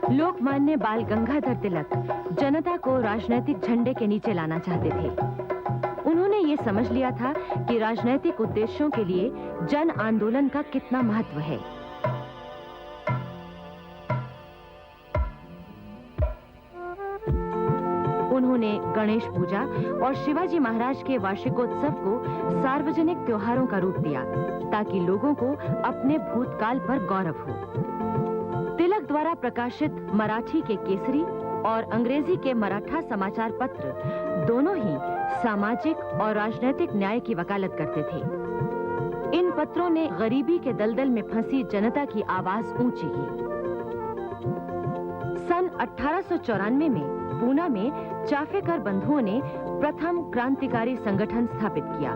लोकमान्य बाल गंगाधर तिलक जनता को राजनीतिक झंडे के नीचे लाना चाहते थे। उन्होंने ये समझ लिया था कि राजनीतिक उद्देश्यों के लिए जन आंदोलन का कितना महत्व है। उन्होंने गणेश पूजा और शिवाजी महाराज के वार्षिकोत्सव को सार्वजनिक त्योहारों का रूप दिया ताकि लोगों को अपने भूतकाल पर गौरव हो। तिलक द्वारा प्रकाशित मराठी के केसरी और अंग्रेजी के मराठा समाचार पत्र दोनों ही सामाजिक और राजनीतिक न्याय की वकालत करते थे। इन पत्रों ने गरीबी के दलदल में फंसी जनता की आवाज ऊंची की। सन 1894 में पूना में चाफेकर बंधुओं ने प्रथम क्रांतिकारी संगठन स्थापित किया।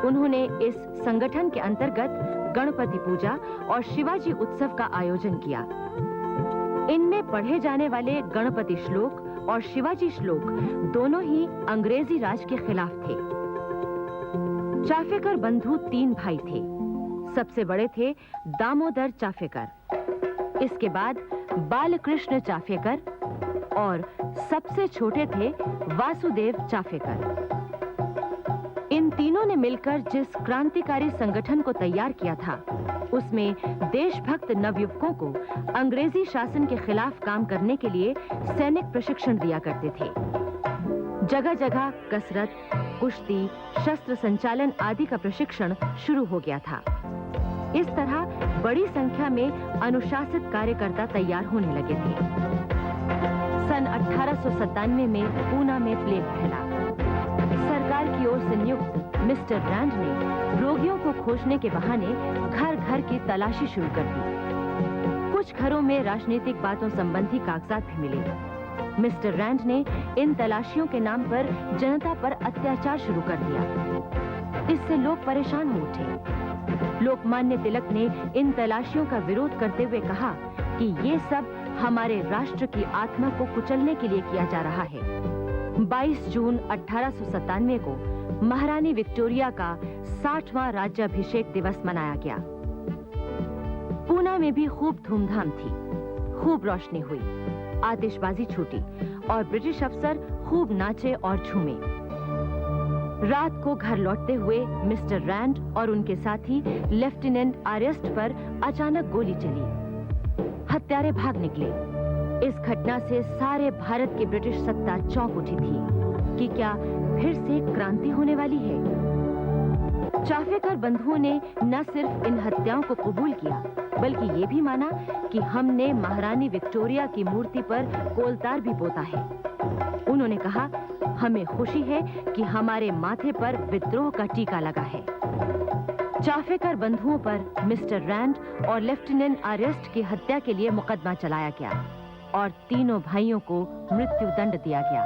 उन्होंने इस संगठन के अंतर्गत गणपति पूजा और शिवाजी उत्सव का आयोजन किया। इनमें पढ़े जाने वाले गणपति श्लोक और शिवाजी श्लोक दोनों ही अंग्रेजी राज के खिलाफ थे। चाफेकर बंधु 3 भाई थे। सबसे बड़े थे दामोदर चाफेकर, इसके बाद बालकृष्ण चाफेकर और सबसे छोटे थे वासुदेव चाफेकर। इन तीनों ने मिलकर जिस क्रांतिकारी संगठन को तैयार किया था, उसमें देशभक्त नवयुवकों को अंग्रेजी शासन के खिलाफ काम करने के लिए सैनिक प्रशिक्षण दिया करते थे। जगह जगह कसरत, कुश्ती, शस्त्र संचालन आदि का प्रशिक्षण शुरू हो गया था। इस तरह बड़ी संख्या में अनुशासित कार्यकर्ता तैयार होने लगे थे। सन 1897 में पूना में प्लेग फैला। सरकार की ओर से नियुक्त मिस्टर रैंड ने रोगियों को खोजने के बहाने घर घर की तलाशी शुरू कर दी। कुछ घरों में राजनीतिक बातों संबंधी कागजात भी मिले। मिस्टर रैंड ने इन तलाशियों के नाम पर जनता पर अत्याचार शुरू कर दिया। इससे लोग परेशान हो उठे। लोकमान्य तिलक ने इन तलाशियों का विरोध करते हुए कहा कि ये सब हमारे राष्ट्र की आत्मा को कुचलने के लिए किया जा रहा है। 22 जून 1897 को महारानी विक्टोरिया का 60वां राज्याभिषेक दिवस मनाया गया। पूना में भी खूब धूमधाम थी। खूब रोशनी हुई, आतिशबाजी छूटी और ब्रिटिश अफसर खूब नाचे और झूमे। रात को घर लौटते हुए मिस्टर रैंड और उनके साथी लेफ्टिनेंट आर्यस्ट पर अचानक गोली चली। हत्यारे भाग निकले। इस घटना से सारे भारत की ब्रिटिश सत्ता चौंक उठी थी कि क्या फिर से क्रांति होने वाली है। चाफेकर बंधुओं ने न सिर्फ इन हत्याओं को कबूल किया, बल्कि ये भी माना कि हमने महारानी विक्टोरिया की मूर्ति पर कोलतार भी पोता है। उन्होंने कहा, हमें खुशी है कि हमारे माथे पर विद्रोह का टीका लगा है। चाफेकर बंधुओं पर मिस्टर रैंड और लेफ्टिनेंट आर्यस्ट की हत्या के लिए मुकदमा चलाया गया और तीनों भाइयों को मृत्यु दंड दिया गया।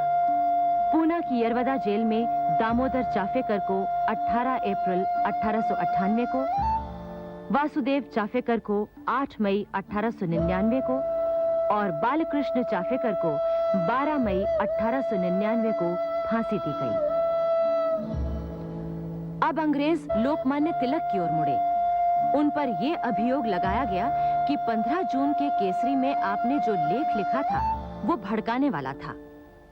पूना की यरवदा जेल में दामोदर चाफेकर को 18 अप्रैल 1898 को, वासुदेव चाफेकर को 8 मई 1899 को और बालकृष्ण चाफेकर को 12 मई 1899 को फांसी दी गई। अब अंग्रेज लोकमान्य तिलक की ओर मुड़े। उन पर यह अभियोग लगाया गया कि 15 जून के केसरी में आपने जो लेख लिखा था वो भड़काने वाला था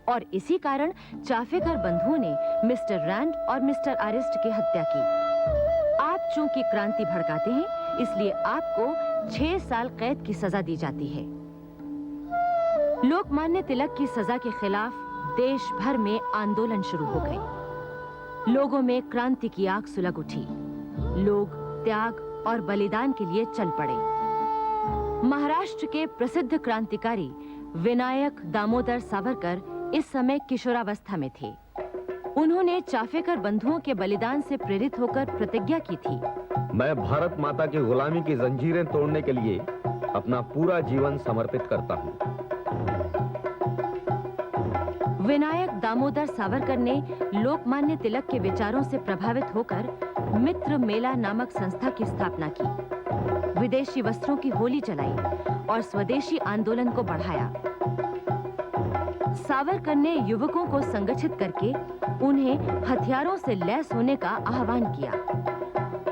और इसी कारण चाफेकर बंधुओं ने मिस्टर रैंड और मिस्टर आर्यस्ट की हत्या की। आप चूंकि क्रांति भड़काते हैं, इसलिए आपको 6 साल कैद की सजा दी जाती है। लोकमान्य तिलक की सजा के खिलाफ देश भर में आंदोलन शुरू हो गए। लोगों में क्रांति की आग सुलग उठी। लोग त्याग और बलिदान के लिए चल पड़े। महाराष्ट्र के प्रसिद्ध क्रांतिकारी विनायक दामोदर सावरकर इस समय किशोरावस्था में थे। उन्होंने चाफेकर बंधुओं के बलिदान से प्रेरित होकर प्रतिज्ञा की थी, मैं भारत माता की गुलामी की जंजीरें तोड़ने के लिए अपना पूरा जीवन समर्पित करता हूं। विनायक दामोदर सावरकर ने लोकमान्य तिलक के विचारों से प्रभावित होकर मित्र मेला नामक संस्था की स्थापना की। विदेशी वस्त्रों की होली जलाई और स्वदेशी आंदोलन को बढ़ाया। सावरकर ने युवकों को संगठित करके उन्हें हथियारों से लैस होने का आह्वान किया।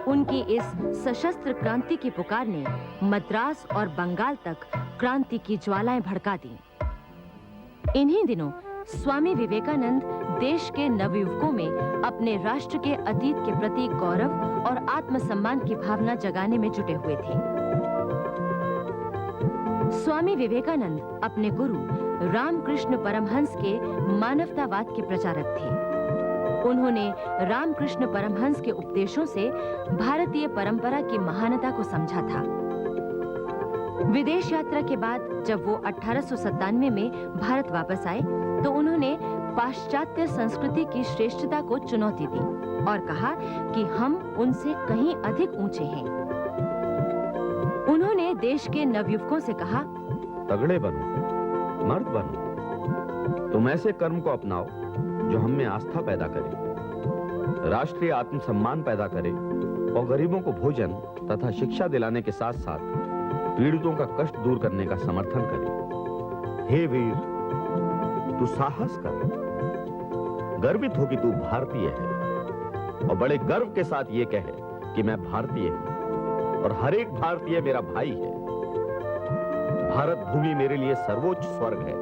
उनकी इस सशस्त्र क्रांति की पुकार ने मद्रास और बंगाल तक क्रांति की ज्वालाएं भड़का दी। इन्हीं दिनों स्वामी विवेकानंद देश के नवयुवकों में अपने राष्ट्र के अतीत के प्रति गौरव और आत्मसम्मान की भावना जगाने में जुटे हुए थे। स्वामी विवेकानंद अपने गुरु रामकृष्ण परमहंस के मानवतावाद के प्रचारक थे। उन्होंने रामकृष्ण परमहंस के उपदेशों से भारतीय परंपरा की महानता को समझा था। विदेश यात्रा के बाद जब वो 1897 में भारत वापस आए तो उन्होंने पाश्चात्य संस्कृति की श्रेष्ठता को चुनौती दी और कहा कि हम उनसे कहीं अधिक ऊंचे हैं। उन्होंने देश के नवयुवकों से कहा, तगड़े बनो, मर्द बनो, तुम ऐसे कर्म को अपनाओ जो हम में आस्था पैदा करे, राष्ट्रीय आत्मसम्मान पैदा करे और गरीबों को भोजन तथा शिक्षा दिलाने के साथ साथ पीड़ितों का कष्ट दूर करने का समर्थन करे। हे वीर, तू साहस कर, गर्वित हो कि तू भारतीय है और बड़े गर्व के साथ ये कहे कि मैं भारतीय हूं और हर एक भारतीय मेरा भाई है। भारत भूमि मेरे लिए सर्वोच्च स्वर्ग है।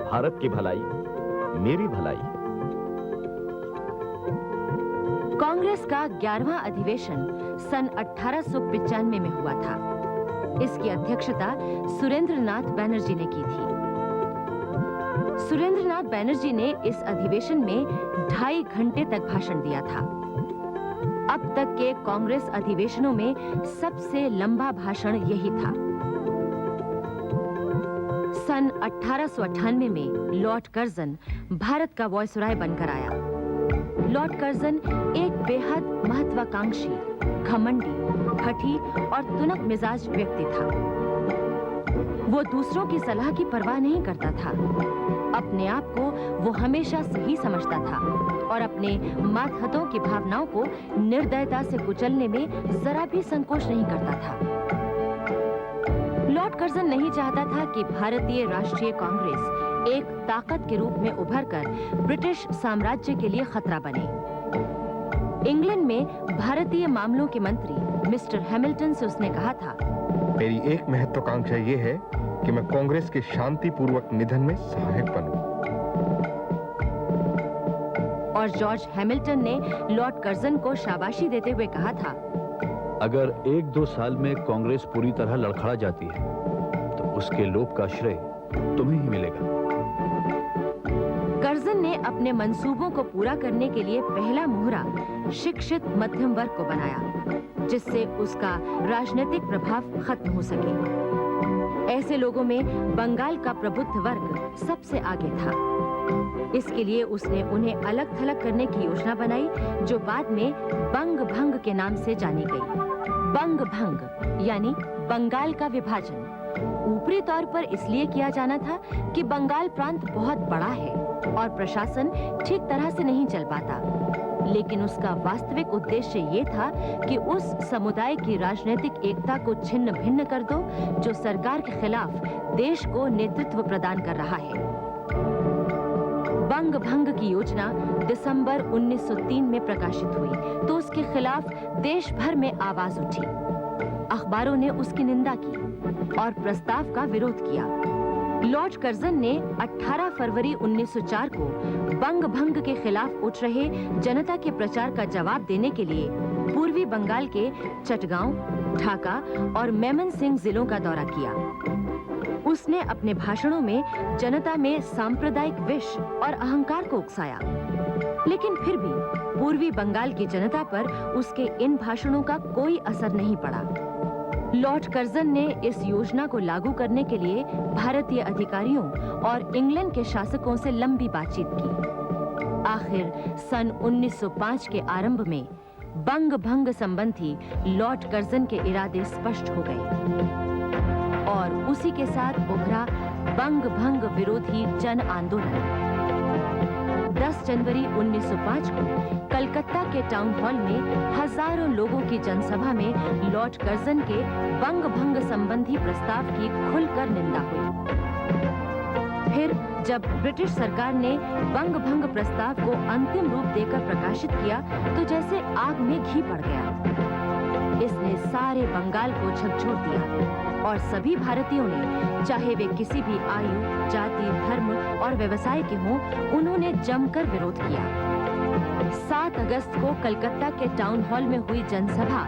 भारत की भलाई मेरी भलाई है। कांग्रेस का 11वां अधिवेशन सन 1895 में हुआ था। इसकी अध्यक्षता सुरेंद्रनाथ बैनर्जी ने की थी। सुरेंद्रनाथ बैनर्जी ने इस अधिवेशन में 2.5 घंटे तक भाषण दिया था। अब तक के कांग्रेस अधिवेशनों में सबसे लंबा भाषण यही था। सन 1898 में लॉर्ड कर्जन भारत का वॉयसरॉय बनकर आया। लॉर्ड कर्जन एक बेहद महत्वाकांक्षी, घमंडी, हठी और तुनक मिजाज व्यक्ति था। वो दूसरों की सलाह की परवाह नहीं करता था। अपने आप को वो हमेशा सही समझता था और अपने मातहतों की भावनाओं को निर्दयता से कुचलने में जरा भी संकोच नहीं करता था। लॉर्ड कर्जन नहीं चाहता था कि भारतीय राष्ट्रीय कांग्रेस एक ताकत के रूप में उभरकर ब्रिटिश साम्राज्य के लिए खतरा बने। इंग्लैंड में भारतीय मामलों के मंत्री मिस्टर हैमिल्टन से उसने कहा था, मेरी एक महत्वाकांक्षा ये है कि मैं कांग्रेस के शांतिपूर्वक निधन में सहायक बनूं। और जॉर्ज हैमिल्टन ने लॉर्ड कर्जन को शाबाशी देते हुए कहा था, अगर 1-2 साल में कांग्रेस पूरी तरह लड़खड़ा जाती है तो उसके लोभ का श्रेय तुम्हें ही मिलेगा। कर्जन ने अपने मंसूबों को पूरा करने के लिए पहला मोहरा शिक्षित मध्यम वर्ग को बनाया, जिससे उसका राजनीतिक प्रभाव खत्म हो सके। ऐसे लोगों में बंगाल का प्रबुद्ध वर्ग सबसे आगे था। इसके लिए उसने उन्हें अलग थलग करने की योजना बनाई, जो बाद में बंग भंग के नाम से जानी गई। बंग भंग यानी बंगाल का विभाजन ऊपरी तौर पर इसलिए किया जाना था कि बंगाल प्रांत बहुत बड़ा है और प्रशासन ठीक तरह से नहीं चल पाता, लेकिन उसका वास्तविक उद्देश्य ये था कि उस समुदाय की राजनीतिक एकता को छिन्न भिन्न कर दो जो सरकार के खिलाफ देश को नेतृत्व प्रदान कर रहा है। बंग भंग की योजना दिसंबर 1903 में प्रकाशित हुई तो उसके खिलाफ देश भर में आवाज उठी। अखबारों ने उसकी निंदा की और प्रस्ताव का विरोध किया। लॉर्ड कर्जन ने 18 फरवरी 1904 को बंग भंग के खिलाफ उठ रहे जनता के प्रचार का जवाब देने के लिए पूर्वी बंगाल के चटगांव, ढाका और मेमन सिंह जिलों का दौरा किया। उसने अपने भाषणों में जनता में सांप्रदायिक विष और अहंकार को उकसाया, लेकिन फिर भी पूर्वी बंगाल की जनता पर उसके इन भाषणों का कोई असर नहीं पड़ा। लॉर्ड कर्जन ने इस योजना को लागू करने के लिए भारतीय अधिकारियों और इंग्लैंड के शासकों से लंबी बातचीत की। आखिर सन 1905 के आरंभ में बंग भंग संबंधी लॉर्ड कर्जन के इरादे स्पष्ट हो गए और उसी के साथ उभरा बंग भंग विरोधी जन आंदोलन। 10 जनवरी 1905 को कलकत्ता के टाउन हॉल में हजारों लोगों की जनसभा में लॉर्ड कर्जन के बंग भंग संबंधी प्रस्ताव की खुलकर निंदा हुई। फिर जब ब्रिटिश सरकार ने बंग भंग प्रस्ताव को अंतिम रूप देकर प्रकाशित किया तो जैसे आग में घी पड़ गया। इसने सारे बंगाल को झकझोर दिया। और सभी भारतीयों ने, चाहे वे किसी भी आयु, जाति, धर्म और व्यवसाय के हों, उन्होंने जमकर विरोध किया। 7 अगस्त को कलकत्ता के टाउन हॉल में हुई जनसभा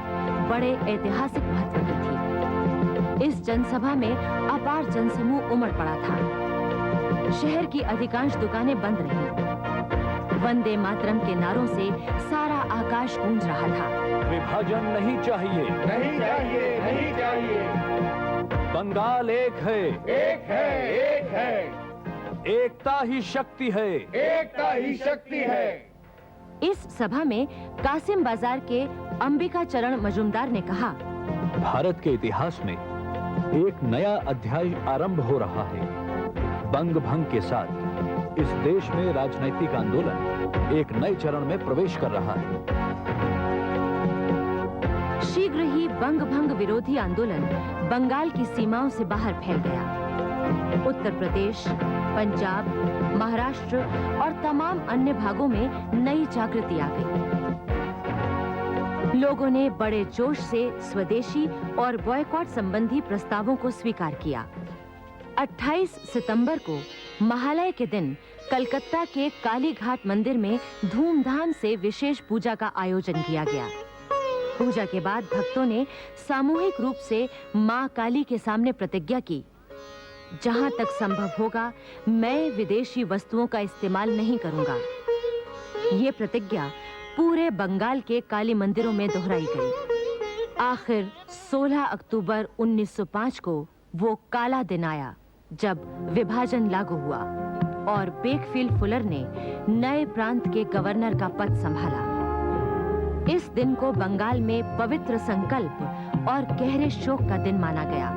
बड़े ऐतिहासिक महत्व की थी। इस जनसभा में अपार जनसमूह उमड़ पड़ा था। शहर की अधिकांश दुकानें बंद रहीं। वंदे मातरम के नारों से सारा आकाश गूंज रहा था। विभाजन नहीं चाहिए, नहीं चाहिए, नहीं चाहिए। बंगाल एक है, एक है, एक है। एकता ही शक्ति है, एकता ही शक्ति है। इस सभा में कासिम बाजार के अंबिका चरण मजुमदार ने कहा, भारत के इतिहास में एक नया अध्याय आरंभ हो रहा है। बंग भंग के साथ इस देश में राजनैतिक आंदोलन एक नए चरण में प्रवेश कर रहा है। शीघ्र ही बंग भंग विरोधी आंदोलन बंगाल की सीमाओं से बाहर फैल गया। उत्तर प्रदेश, पंजाब, महाराष्ट्र और तमाम अन्य भागों में नई जागृति आ गई। लोगों ने बड़े जोश से स्वदेशी और बॉयकॉट संबंधी प्रस्तावों को स्वीकार किया। 28 सितंबर को महालय के दिन कलकत्ता के काली घाट मंदिर में धूमधाम से विशेष पूजा का आयोजन किया गया। पूजा के बाद भक्तों ने सामूहिक रूप से मां काली के सामने प्रतिज्ञा की, जहां तक संभव होगा मैं विदेशी वस्तुओं का इस्तेमाल नहीं करूंगा। ये प्रतिज्ञा पूरे बंगाल के काली मंदिरों में दोहराई गई। आखिर 16 अक्टूबर 1905 को वो काला दिन आया जब विभाजन लागू हुआ और बेकफील्ड फुलर ने नए प्रांत के गवर्नर का पद संभाला। इस दिन को बंगाल में पवित्र संकल्प और गहरे शोक का दिन माना गया।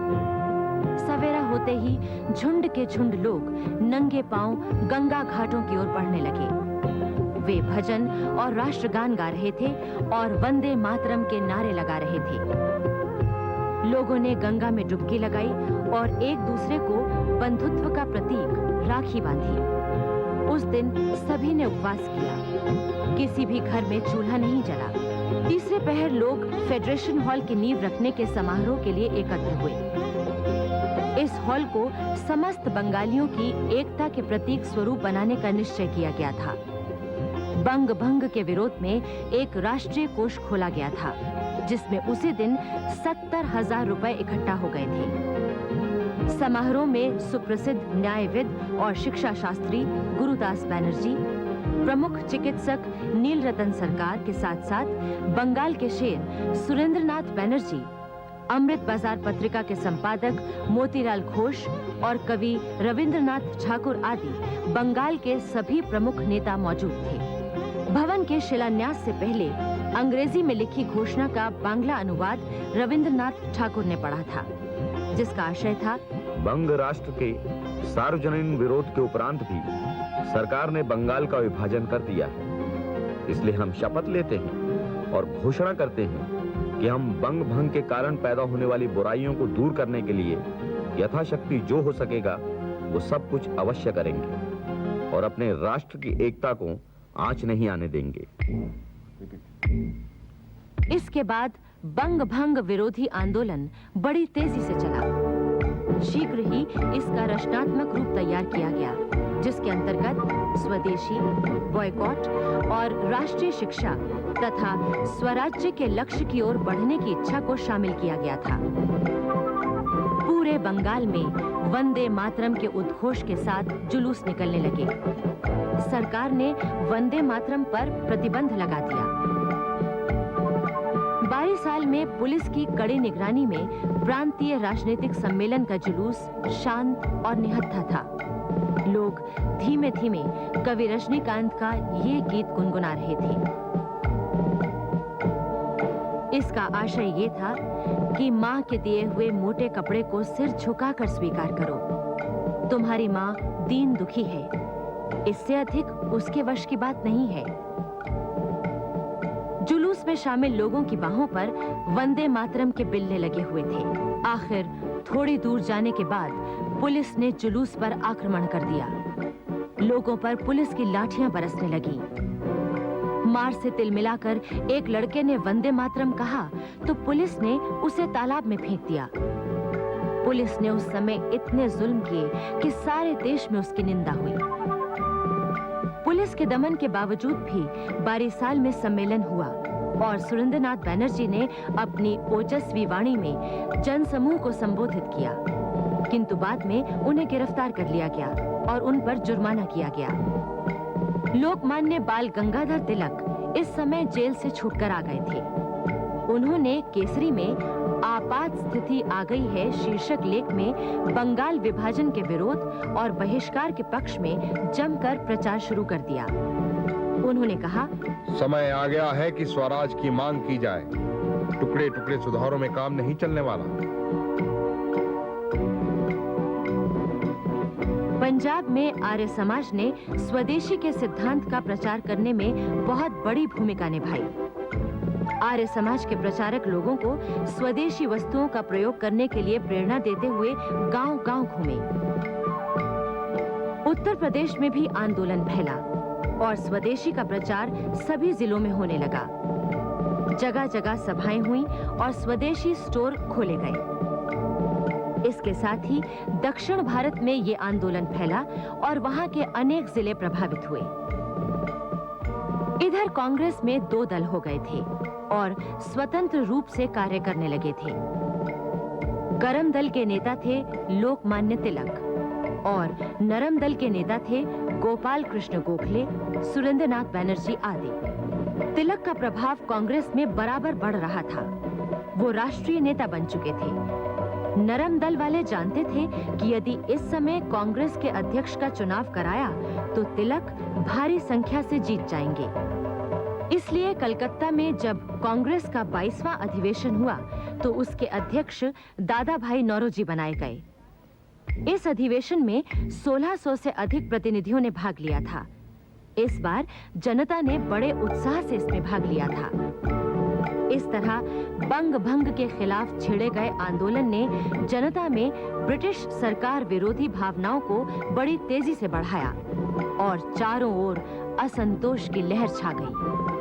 सवेरा होते ही झुंड के झुंड लोग नंगे पांव गंगा घाटों की ओर बढ़ने लगे। वे भजन और राष्ट्रगान गा रहे थे और वंदे मातरम के नारे लगा रहे थे। लोगों ने गंगा में डुबकी लगाई और एक दूसरे को बंधुत्व का प्रतीक राखी बांधी। उस दिन सभी ने उपवास किया। किसी भी घर में चूल्हा नहीं जला। तीसरे पहर लोग फेडरेशन हॉल की नींव रखने के समारोह के लिए एकत्र हुए। इस हॉल को समस्त बंगालियों की एकता के प्रतीक स्वरूप बनाने का निश्चय किया गया था। बंग भंग के विरोध में एक राष्ट्रीय कोष खोला गया था, जिसमें उसी दिन 70,000 रुपए इकट्ठा हो गए थे। समारोह में सुप्रसिद्ध न्यायविद और शिक्षा शास्त्री गुरुदास बैनर्जी, प्रमुख चिकित्सक नील रतन सरकार के साथ साथ बंगाल के शेर सुरेंद्रनाथ बैनर्जी, अमृत बाजार पत्रिका के संपादक मोतीलाल घोष और कवि रविंद्रनाथ ठाकुर आदि बंगाल के सभी प्रमुख नेता मौजूद थे। भवन के शिलान्यास से पहले अंग्रेजी में लिखी घोषणा का बांग्ला अनुवाद रविंद्रनाथ ठाकुर ने पढ़ा था, जिसका आशय था, बंग राष्ट्र के सार्वजनिक विरोध के उपरांत भी सरकार ने बंगाल का विभाजन कर दिया है। इसलिए हम शपथ लेते हैं और घोषणा करते हैं कि हम बंग भंग के कारण पैदा होने वाली बुराइयों को दूर करने के लिए यथाशक्ति जो हो सकेगा वो सब कुछ अवश्य करेंगे और अपने राष्ट्र की एकता को आंच नहीं आने देंगे। इसके बाद बंग भंग विरोधी आंदोलन बड़ी तेजी से चला। शीघ्र ही इसका रचनात्मक रूप तैयार किया गया, जिसके अंतर्गत स्वदेशी, बॉयकॉट और राष्ट्रीय शिक्षा तथा स्वराज्य के लक्ष्य की ओर बढ़ने की इच्छा को शामिल किया गया था। पूरे बंगाल में वंदे मातरम के उद्घोष के साथ जुलूस निकलने लगे। सरकार ने वंदे मातरम पर प्रतिबंध लगा दिया। 22 साल में पुलिस की कड़ी निगरानी में प्रांतीय राजनीतिक सम्मेलन का जुलूस शांत और निहत्था था। लोग धीमे धीमे कवि रजनीकांत का ये गीत गुनगुना रहे थे। इसका आशय ये था कि माँ के दिए हुए मोटे कपड़े को सिर झुकाकर स्वीकार करो। तुम्हारी माँ दीन दुखी है, इससे अधिक उसके वश की बात नहीं है। जुलूस में शामिल लोगों की बाहों पर वंदे मातरम के बिल्ले लगे हुए थे। आखिर थोड़ी दूर जाने के बाद पुलिस ने जुलूस पर आक्रमण कर दिया। लोगों पर पुलिस की लाठियां बरसने लगी। मार से तिलमिलाकर एक लड़के ने वंदे मातरम कहा तो पुलिस ने उसे तालाब में फेंक दिया। पुलिस ने उस समय इतने जुल्म किए कि सारे देश में उसकी निंदा हुई। पुलिस के दमन के बावजूद भी बारीसाल में सम्मेलन हुआ और सुरेंद्रनाथ बैनर्जी ने अपनी ओजस्वी वाणी में जनसमूह को संबोधित किया, किंतु बाद में उन्हें गिरफ्तार कर लिया गया और उन पर जुर्माना किया गया। लोकमान्य बाल गंगाधर तिलक इस समय जेल से छूटकर आ गए थे। उन्होंने केसरी में आपात स्थिति आ गई है शीर्षक लेख में बंगाल विभाजन के विरोध और बहिष्कार के पक्ष में जमकर प्रचार शुरू कर दिया। उन्होंने कहा, समय आ गया है कि स्वराज की मांग की जाए। टुकड़े टुकड़े सुधारों में काम नहीं चलने वाला। पंजाब में आर्य समाज ने स्वदेशी के सिद्धांत का प्रचार करने में बहुत बड़ी भूमिका निभाई। आर्य समाज के प्रचारक लोगों को स्वदेशी वस्तुओं का प्रयोग करने के लिए प्रेरणा देते हुए गांव-गांव घूमे। उत्तर प्रदेश में भी आंदोलन फैला और स्वदेशी का प्रचार सभी जिलों में होने लगा। जगह-जगह सभाएं हुई और स्वदेशी स्टोर खोले गए। इसके साथ ही दक्षिण भारत में ये आंदोलन फैला और वहां के अनेक जिले प्रभावित हुए। इधर कांग्रेस में दो दल हो गए थे और स्वतंत्र रूप से कार्य करने लगे थे। गरम दल के नेता थे लोकमान्य तिलक और नरम दल के नेता थे गोपाल कृष्ण गोखले, सुरेंद्रनाथ बैनर्जी आदि। तिलक का प्रभाव कांग्रेस में बराबर बढ़ रहा था। वो राष्ट्रीय नेता बन चुके थे। नरम दल वाले जानते थे कि यदि इस समय कांग्रेस के अध्यक्ष का चुनाव कराया तो तिलक भारी संख्या से जीत जाएंगे। इसलिए कलकत्ता में जब कांग्रेस का 22वां अधिवेशन हुआ तो उसके अध्यक्ष दादा भाई नौरोजी बनाए गए। इस अधिवेशन में 1600 से अधिक प्रतिनिधियों ने भाग लिया था। इस बार जनता ने बड़े उत्साह से इसमें भाग लिया था। इस तरह बंग भंग के खिलाफ छेड़े गए आंदोलन ने जनता में ब्रिटिश सरकार विरोधी भावनाओं को बड़ी तेजी से बढ़ाया और चारों ओर असंतोष की लहर छा गई।